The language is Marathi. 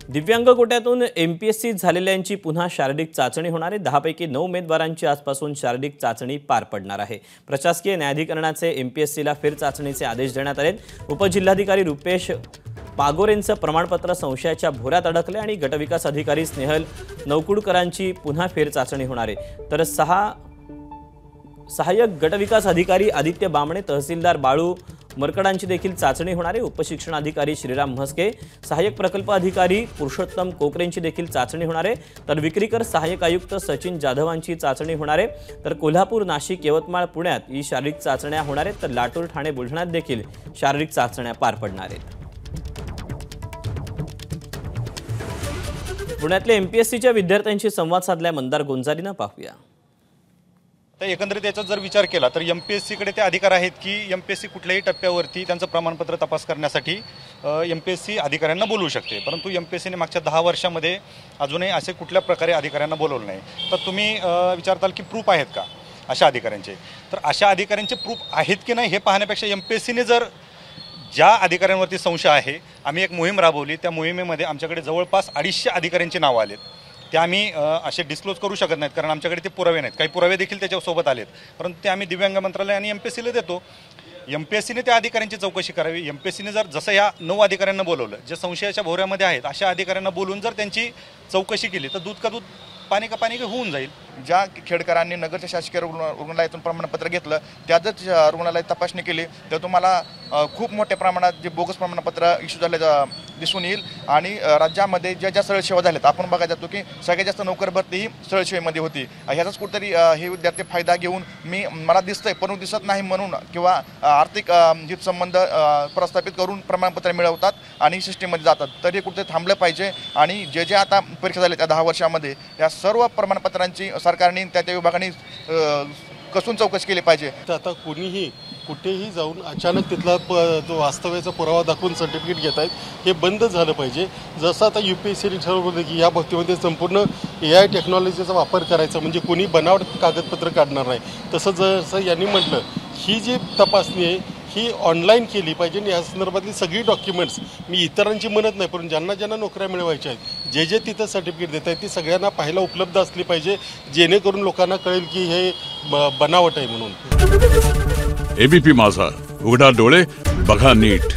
दिव्यांग कोट्यातून एमपीएससी झालेल्यांची पुन्हा शारीरिक चाचणी होणार आहे। 10 पैकी 9 उमेदवारांची आजपासून शारीरिक चाचणी पार पडणार आहे। प्रशासकीय न्यायाधिकरणाचे एमपीएससीला फेर चाचणीचे आदेश देण्यात आले। उपजिल्हाधिकारी रुपेश पागोरेंचं प्रमाणपत्र संशयाच्या भोऱ्यात अडकले आणि गटविकास अधिकारी स्नेहल नौकुडकरांची पुन्हा फेर चाचणी होणार आहे। तर सहाय्यक गटविकास अधिकारी आदित्य बामणे, तहसीलदार बाळू मरकडांची देखील चाचणी होणार आहे। उपशिक्षण अधिकारी श्रीराम म्हस्के, सहाय्यक प्रकल्प अधिकारी पुरुषोत्तम कोकरेंची देखील चाचणी होणार आहे। तर विक्रीकर सहाय्यक आयुक्त सचिन जाधवांची चाचणी होणार आहे। तर कोल्हापूर, नाशिक, यवतमाळ, पुण्यात ही शारीरिक चाचण्या होणार आहेत। तर लातूर, ठाणे, बुलढाण्यात देखील शारीरिक चाचण्या पार पडणार आहेत। पुण्यातल्या एमपीएससीच्या विद्यार्थ्यांशी संवाद साधलाय मंदार गोंजारीनं, पाहूया। तर एकंदरीत याचा जर विचार केला तर एमपीएससीकडे ते अधिकार आहेत की एमपीएससी कुठल्याही टप्प्यावरती त्यांचं प्रमाणपत्र तपास करण्यासाठी एमपीएससी अधिकाऱ्यांना बोलवू शकते। परंतु एमपीएससीने मागच्या 10 वर्षांमध्ये अजूनही असे कुठल्या प्रकारे अधिकाऱ्यांना बोलवलं नाही। तर तुम्ही विचारताल की प्रूफ आहेत का अशा अधिकाऱ्यांचे? तर अशा अधिकाऱ्यांचे प्रूफ आहेत की नाही हे पाहण्यापेक्षा एमपीएससीने जर ज्या अधिकाऱ्यांवरती संशय आहे, आम्ही एक मोहीम राबवली। त्या मोहिमेमध्ये आमच्याकडे जवळपास 250 अधिकाऱ्यांची नावं आलेत। ते आम्ही असे डिस्क्लोज करू शकत नाहीत कारण आमच्याकडे ते पुरावे नाहीत। काही पुरावे देखील त्याच्यासोबत आलेत, परंतु ते आम्ही दिव्यांग मंत्रालय आणि एमपीएससीला देतो। एमपीएससीने त्या अधिकाऱ्यांची चौकशी करावी। एमपीएससीने जर जसं या 9 अधिकाऱ्यांना बोलवलं जे संशयाच्या भोवऱ्यामध्ये आहेत, अशा अधिकाऱ्यांना बोलून जर त्यांची चौकशी केली तर दूध का दूध पाणी का पाणी होऊन जाईल। ज्या खेडकरांनी नगरच्या शासकीय रुग्णालयातून प्रमाणपत्र घेतलं, त्यातच रुग्णालयात तपासणी केली तर तुम्हाला खूप मोठ्या प्रमाणात जे बोगस प्रमाणपत्र इश्यू झाले दिसून येईल। आणि राज्यामध्ये ज्या ज्या सरळ सेवा झाल्यात, आपण बघायला जातो की सगळ्यात जास्त नोकर भरती ही सरळ सेवेमध्ये होती। ह्याचाच कुठेतरी हे विद्यार्थी फायदा घेऊन मला दिसतंय पण दिसत नाही म्हणून किंवा आर्थिक हितसंबंध प्रस्थापित करून प्रमाणपत्र मिळवतात आणि सिस्टीममध्ये जातात। तर हे कुठेतरी थांबलं पाहिजे। आणि जे जे आता परीक्षा झाल्या त्या 10 वर्षामध्ये या सर्व प्रमाणपत्रांची सरकारने त्या विभागाने कसून चौकशी केली पाहिजे। आता कोणीही कुठेही जाऊन अचानक तिथला तो वास्तव्याचा पुरावा दाखवून सर्टिफिकेट घेत आहेत, हे बंद झालं पाहिजे। जसं आता UPSCने ठरवलं की या बाबतीमध्ये संपूर्ण AI टेक्नॉलॉजीचा वापर करायचा, म्हणजे कोणी बनावट कागदपत्र काढणार नाही। तसं जसं यांनी म्हटलं, ही जी तपासणी आहे ही ऑनलाईन केली पाहिजे आणि या संदर्भातली सगळी डॉक्युमेंट्स, मी इतरांची म्हणत नाही पण ज्यांना ज्यांना नोकऱ्या मिळवायच्या आहेत, जे जे तिथं सर्टिफिकेट देत आहेत ती सगळ्यांना पाहायला उपलब्ध असली पाहिजे, जेणेकरून लोकांना कळेल की हे बनावट आहे म्हणून। एबीपी माझा, उघडा डोळे बघा नीट।